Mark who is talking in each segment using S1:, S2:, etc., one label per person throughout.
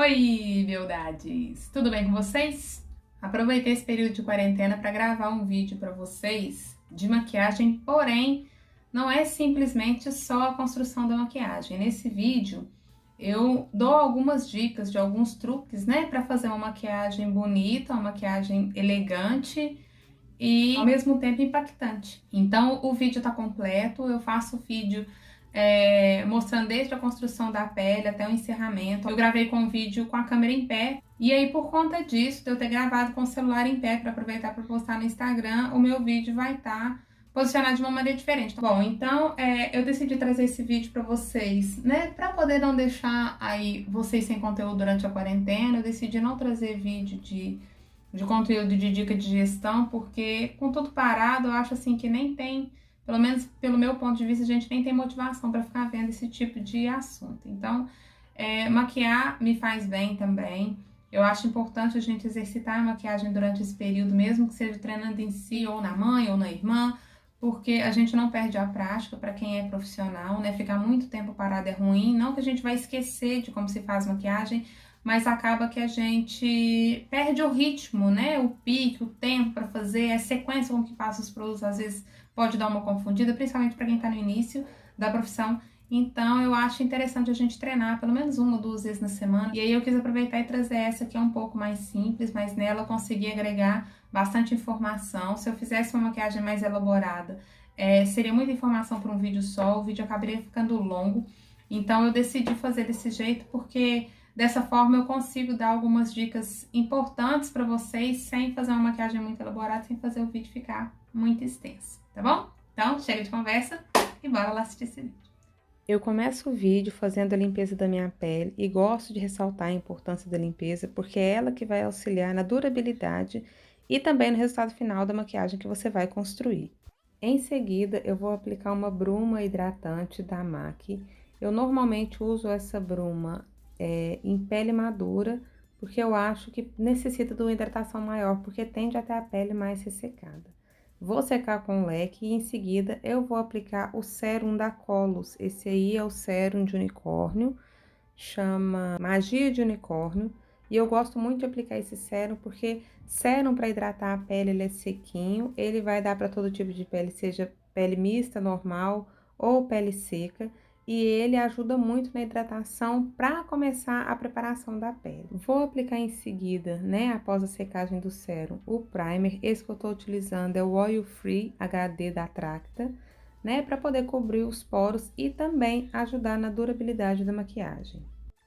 S1: Oi, beldades! Tudo bem com vocês? Aproveitei esse período de quarentena para gravar um vídeo para vocês de maquiagem, porém, não é simplesmente só a construção da maquiagem. Nesse vídeo, eu dou algumas dicas de alguns truques, né, para fazer uma maquiagem bonita, uma maquiagem elegante e ao mesmo tempo impactante. Então, o vídeo tá completo, eu faço o vídeo mostrando desde a construção da pele até o encerramento. Eu gravei com o vídeo com a câmera em pé, e aí por conta disso, de eu ter gravado com o celular em pé para aproveitar para postar no Instagram, o meu vídeo vai estar posicionado de uma maneira diferente. Bom, então eu decidi trazer esse vídeo para vocês, né, para poder não deixar aí vocês sem conteúdo durante a quarentena. Eu decidi não trazer vídeo de conteúdo de dica de gestão, porque com tudo parado, eu acho assim que nem tem, pelo menos pelo meu ponto de vista, a gente nem tem motivação para ficar vendo esse tipo de assunto. Então, maquiar me faz bem também. Eu acho importante a gente exercitar a maquiagem durante esse período, mesmo que seja treinando em si, ou na mãe, ou na irmã, porque a gente não perde a prática para quem é profissional, né? Ficar muito tempo parado é ruim, não que a gente vai esquecer de como se faz maquiagem, mas acaba que a gente perde o ritmo, né? O pique, o tempo para fazer, a sequência com que passa os produtos, às vezes pode dar uma confundida, principalmente para quem está no início da profissão. Então, eu acho interessante a gente treinar pelo menos uma ou duas vezes na semana. E aí eu quis aproveitar e trazer essa que é um pouco mais simples, mas nela eu consegui agregar bastante informação. Se eu fizesse uma maquiagem mais elaborada, seria muita informação para um vídeo só, o vídeo acabaria ficando longo. Então, eu decidi fazer desse jeito porque dessa forma eu consigo dar algumas dicas importantes para vocês sem fazer uma maquiagem muito elaborada, sem fazer o vídeo ficar muito extenso, tá bom? Então, chega de conversa e bora lá assistir esse vídeo.
S2: Eu começo o vídeo fazendo a limpeza da minha pele e gosto de ressaltar a importância da limpeza porque é ela que vai auxiliar na durabilidade e também no resultado final da maquiagem que você vai construir. Em seguida, eu vou aplicar uma bruma hidratante da MAC. Eu normalmente uso essa bruma em pele madura porque eu acho que necessita de uma hidratação maior porque tende a ter a pele mais ressecada. Vou secar com leque e em seguida eu vou aplicar o sérum da Colus. Esse aí é o sérum de unicórnio, chama Magia de Unicórnio. E eu gosto muito de aplicar esse sérum porque sérum para hidratar a pele, ele é sequinho, ele vai dar para todo tipo de pele, seja pele mista, normal ou pele seca. E ele ajuda muito na hidratação para começar a preparação da pele. Vou aplicar em seguida, né, após a secagem do sérum, o primer. Esse que eu estou utilizando é o Oil Free HD da Tracta, né, para poder cobrir os poros e também ajudar na durabilidade da maquiagem.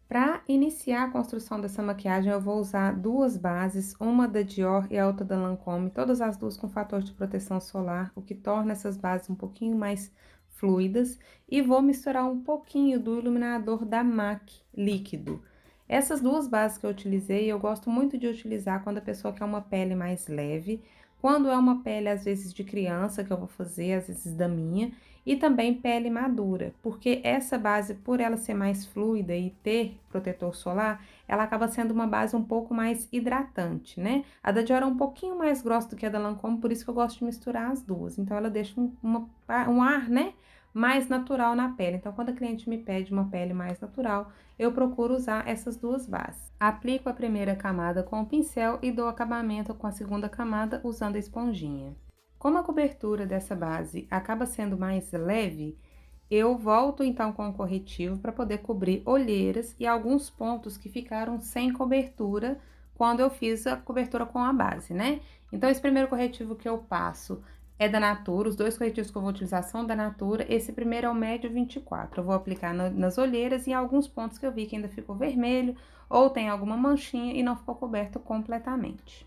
S2: Para iniciar a construção dessa maquiagem, eu vou usar duas bases, uma da Dior e a outra da Lancôme, todas as duas com fator de proteção solar, o que torna essas bases um pouquinho mais fluidas, e vou misturar um pouquinho do iluminador da MAC líquido. Essas duas bases que eu utilizei, eu gosto muito de utilizar quando a pessoa quer uma pele mais leve, quando é uma pele às vezes de criança que eu vou fazer, às vezes da minha, e também pele madura, porque essa base, por ela ser mais fluida e ter protetor solar, ela acaba sendo uma base um pouco mais hidratante, né? A da Dior é um pouquinho mais grossa do que a da Lancôme, por isso que eu gosto de misturar as duas. Então, ela deixa um ar, né, mais natural na pele. Então, quando a cliente me pede uma pele mais natural, eu procuro usar essas duas bases. Aplico a primeira camada com o pincel e dou acabamento com a segunda camada usando a esponjinha. Como a cobertura dessa base acaba sendo mais leve, eu volto então com o corretivo para poder cobrir olheiras e alguns pontos que ficaram sem cobertura quando eu fiz a cobertura com a base, né? Então, esse primeiro corretivo que eu passo é da Natura, os dois corretivos que eu vou utilizar são da Natura. Esse primeiro é o médio 24, eu vou aplicar nas olheiras e em alguns pontos que eu vi que ainda ficou vermelho ou tem alguma manchinha e não ficou coberto completamente.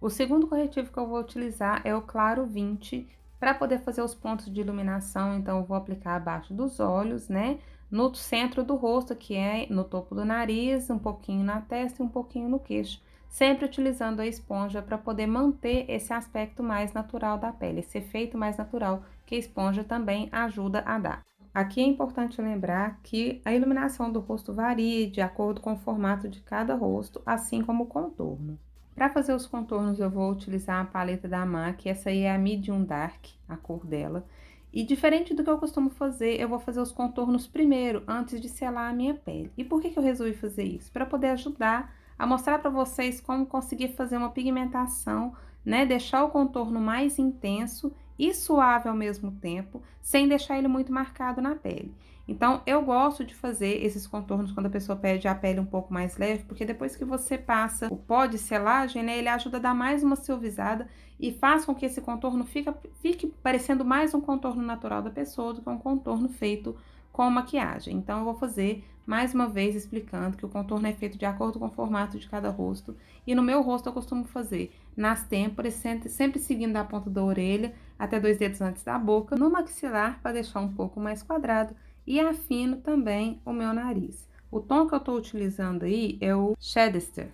S2: O segundo corretivo que eu vou utilizar é o Claro 20, para poder fazer os pontos de iluminação. Então, eu vou aplicar abaixo dos olhos, né? No centro do rosto, que é no topo do nariz, um pouquinho na testa e um pouquinho no queixo. Sempre utilizando a esponja para poder manter esse aspecto mais natural da pele, esse efeito mais natural que a esponja também ajuda a dar. Aqui é importante lembrar que a iluminação do rosto varia de acordo com o formato de cada rosto, assim como o contorno. Para fazer os contornos, eu vou utilizar a paleta da MAC, essa aí é a Medium Dark, a cor dela. E diferente do que eu costumo fazer, eu vou fazer os contornos primeiro, antes de selar a minha pele. E por que eu resolvi fazer isso? Para poder ajudar a mostrar para vocês como conseguir fazer uma pigmentação, né? Deixar o contorno mais intenso e suave ao mesmo tempo, sem deixar ele muito marcado na pele. Então, eu gosto de fazer esses contornos quando a pessoa pede a pele um pouco mais leve, porque depois que você passa o pó de selagem, né, ele ajuda a dar mais uma suavizada e faz com que esse contorno fique parecendo mais um contorno natural da pessoa do que um contorno feito com maquiagem. Então, eu vou fazer mais uma vez explicando que o contorno é feito de acordo com o formato de cada rosto. E no meu rosto eu costumo fazer nas têmporas, sempre seguindo da ponta da orelha até 2 dedos antes da boca, no maxilar para deixar um pouco mais quadrado e afino também o meu nariz. O tom que eu estou utilizando aí é o Chadester.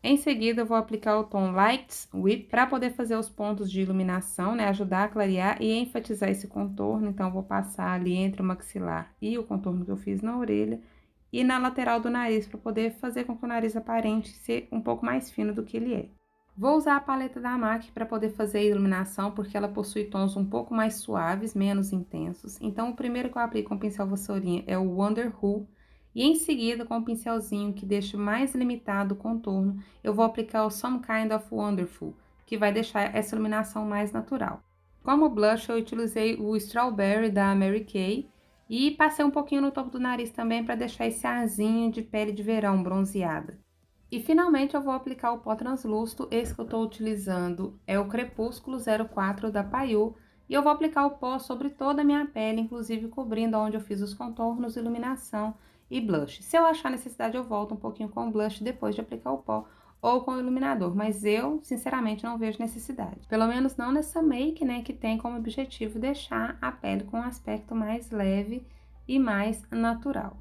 S2: Em seguida, eu vou aplicar o tom Light Whip para poder fazer os pontos de iluminação, né? Ajudar a clarear e enfatizar esse contorno. Então, eu vou passar ali entre o maxilar e o contorno que eu fiz na orelha e na lateral do nariz, para poder fazer com que o nariz aparente ser um pouco mais fino do que ele é. Vou usar a paleta da MAC para poder fazer a iluminação, porque ela possui tons um pouco mais suaves, menos intensos. Então, o primeiro que eu aplico com o pincel vassourinha é o Wonderful. E em seguida, com o pincelzinho que deixa mais limitado o contorno, eu vou aplicar o Some Kind of Wonderful, que vai deixar essa iluminação mais natural. Como blush, eu utilizei o Strawberry da Mary Kay e passei um pouquinho no topo do nariz também para deixar esse arzinho de pele de verão bronzeada. E finalmente eu vou aplicar o pó translúcido. Esse que eu estou utilizando é o Crepúsculo 04 da Payu. E eu vou aplicar o pó sobre toda a minha pele, inclusive cobrindo onde eu fiz os contornos, iluminação e blush. Se eu achar necessidade, eu volto um pouquinho com o blush depois de aplicar o pó ou com o iluminador, mas eu, sinceramente, não vejo necessidade. Pelo menos não nessa make, né, que tem como objetivo deixar a pele com um aspecto mais leve e mais natural.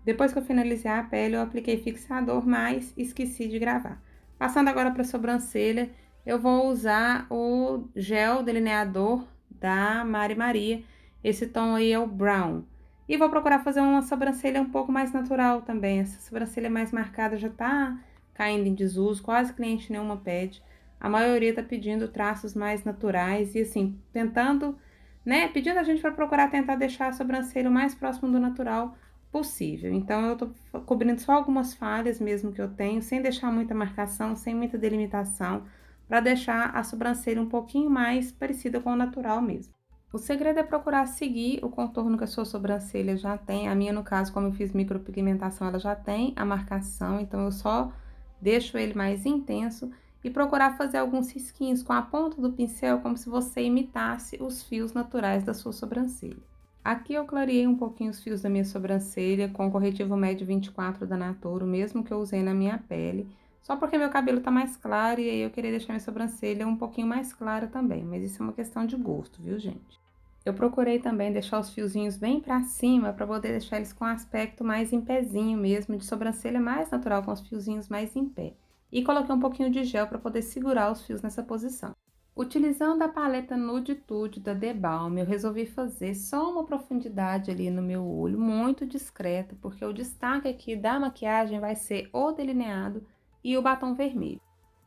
S2: Depois que eu finalizei a pele, eu apliquei fixador, mas esqueci de gravar. Passando agora para a sobrancelha, eu vou usar o gel delineador da Mari Maria. Esse tom aí é o Brown. E vou procurar fazer uma sobrancelha um pouco mais natural também. Essa sobrancelha mais marcada já tá caindo em desuso, quase cliente nenhuma pede. A maioria tá pedindo traços mais naturais e assim, tentando, né, pedindo a gente para procurar tentar deixar a sobrancelha o mais próximo do natural possível. Então, eu tô cobrindo só algumas falhas mesmo que eu tenho, sem deixar muita marcação, sem muita delimitação, para deixar a sobrancelha um pouquinho mais parecida com o natural mesmo. O segredo é procurar seguir o contorno que a sua sobrancelha já tem. A minha, no caso, como eu fiz micropigmentação, ela já tem a marcação, então eu só deixo ele mais intenso e procurar fazer alguns risquinhos com a ponta do pincel, como se você imitasse os fios naturais da sua sobrancelha. Aqui eu clareei um pouquinho os fios da minha sobrancelha com o corretivo médio 24 da Natura, o mesmo que eu usei na minha pele, só porque meu cabelo tá mais claro e aí eu queria deixar minha sobrancelha um pouquinho mais clara também, mas isso é uma questão de gosto, viu, gente? Eu procurei também deixar os fiozinhos bem pra cima, para poder deixar eles com aspecto mais em pezinho mesmo, de sobrancelha mais natural, com os fiozinhos mais em pé. E coloquei um pouquinho de gel para poder segurar os fios nessa posição. Utilizando a paleta Nude Tude da The Balm, eu resolvi fazer só uma profundidade ali no meu olho, muito discreta, porque o destaque aqui da maquiagem vai ser o delineado e o batom vermelho.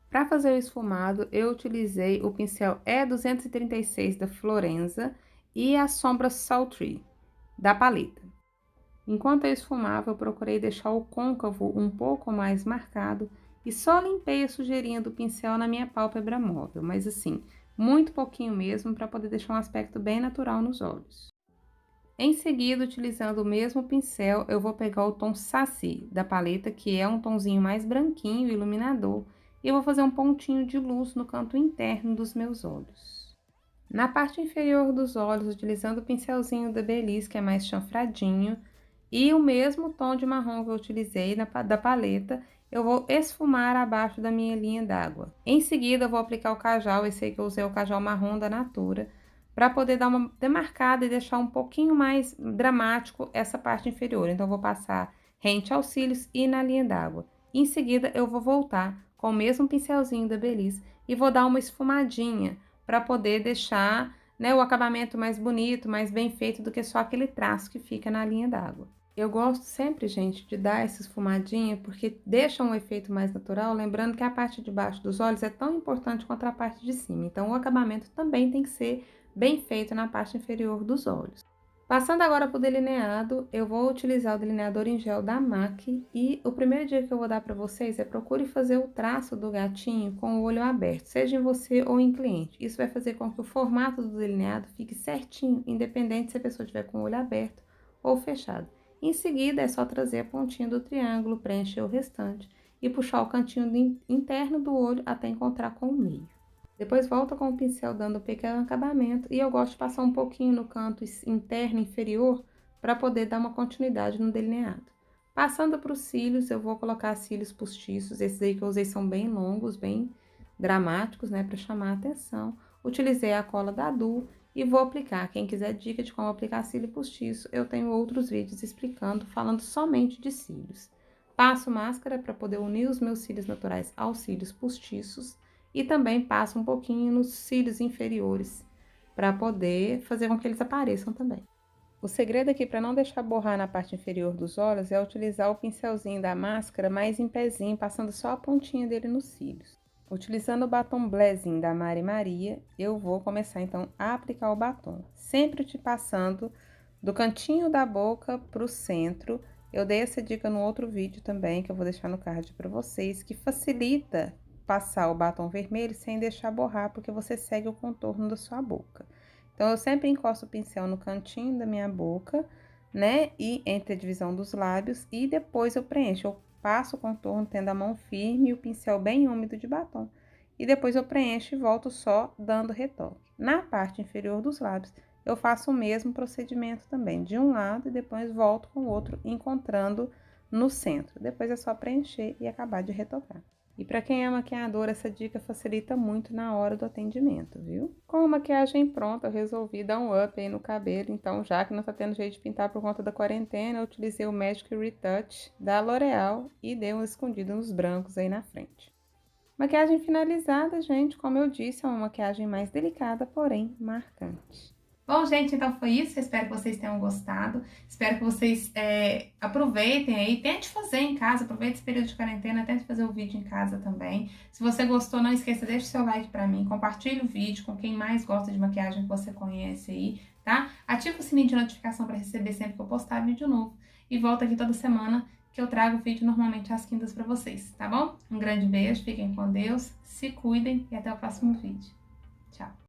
S2: Para fazer o esfumado, eu utilizei o pincel E236 da Florenza e a sombra Sultry da paleta. Enquanto eu esfumava, eu procurei deixar o côncavo um pouco mais marcado e só limpei a sujeirinha do pincel na minha pálpebra móvel, mas assim, muito pouquinho mesmo, para poder deixar um aspecto bem natural nos olhos. Em seguida, utilizando o mesmo pincel, eu vou pegar o tom Saci da paleta, que é um tomzinho mais branquinho, iluminador, e eu vou fazer um pontinho de luz no canto interno dos meus olhos. Na parte inferior dos olhos, utilizando o pincelzinho da Belize, que é mais chanfradinho, e o mesmo tom de marrom que eu utilizei da paleta, eu vou esfumar abaixo da minha linha d'água. Em seguida, eu vou aplicar o cajal, esse aí que eu usei, o cajal marrom da Natura, para poder dar uma demarcada e deixar um pouquinho mais dramático essa parte inferior. Então, eu vou passar rente aos cílios e na linha d'água. Em seguida, eu vou voltar com o mesmo pincelzinho da Belize e vou dar uma esfumadinha para poder deixar, né, o acabamento mais bonito, mais bem feito do que só aquele traço que fica na linha d'água. Eu gosto sempre, gente, de dar essa esfumadinha, porque deixa um efeito mais natural, lembrando que a parte de baixo dos olhos é tão importante quanto a parte de cima. Então, o acabamento também tem que ser bem feito na parte inferior dos olhos. Passando agora para o delineado, eu vou utilizar o delineador em gel da MAC e o primeiro dia que eu vou dar para vocês é procure fazer o traço do gatinho com o olho aberto, seja em você ou em cliente. Isso vai fazer com que o formato do delineado fique certinho, independente se a pessoa tiver com o olho aberto ou fechado. Em seguida, é só trazer a pontinha do triângulo, preencher o restante e puxar o cantinho interno do olho até encontrar com o meio. Depois volta com o pincel dando um pequeno acabamento e eu gosto de passar um pouquinho no canto interno inferior para poder dar uma continuidade no delineado. Passando para os cílios, eu vou colocar cílios postiços, esses aí que eu usei são bem longos, bem dramáticos, né, para chamar a atenção. Utilizei a cola da Du e vou aplicar. Quem quiser dica de como aplicar cílio postiço, eu tenho outros vídeos explicando, falando somente de cílios. Passo máscara para poder unir os meus cílios naturais aos cílios postiços. E também passo um pouquinho nos cílios inferiores, para poder fazer com que eles apareçam também. O segredo aqui para não deixar borrar na parte inferior dos olhos é utilizar o pincelzinho da máscara mais em pezinho, passando só a pontinha dele nos cílios. Utilizando o batom Blézinho da Mari Maria, eu vou começar então a aplicar o batom. Sempre te passando do cantinho da boca para o centro. Eu dei essa dica no outro vídeo também, que eu vou deixar no card para vocês, que facilita passar o batom vermelho sem deixar borrar, porque você segue o contorno da sua boca. Então, eu sempre encosto o pincel no cantinho da minha boca, né? E entre a divisão dos lábios, e depois eu preencho. Eu passo o contorno tendo a mão firme e o pincel bem úmido de batom. E depois eu preencho e volto só dando retoque. Na parte inferior dos lábios, eu faço o mesmo procedimento também, de um lado e depois volto com o outro, encontrando no centro. Depois é só preencher e acabar de retocar. E para quem é maquiador, essa dica facilita muito na hora do atendimento, viu? Com a maquiagem pronta, eu resolvi dar um up aí no cabelo, então já que não tá tendo jeito de pintar por conta da quarentena, eu utilizei o Magic Retouch da L'Oreal e dei um escondido nos brancos aí na frente. Maquiagem finalizada, gente, como eu disse, é uma maquiagem mais delicada, porém marcante.
S1: Bom, gente, então foi isso. Eu espero que vocês tenham gostado. Espero que vocês aproveitem aí, tente fazer em casa, aproveite esse período de quarentena, tente fazer o vídeo em casa também. Se você gostou, não esqueça, deixe seu like pra mim, compartilhe o vídeo com quem mais gosta de maquiagem que você conhece aí, tá? Ativa o sininho de notificação para receber sempre que eu postar vídeo novo. E volta aqui toda semana que eu trago vídeo normalmente às quintas pra vocês, tá bom? Um grande beijo, fiquem com Deus, se cuidem e até o próximo vídeo. Tchau!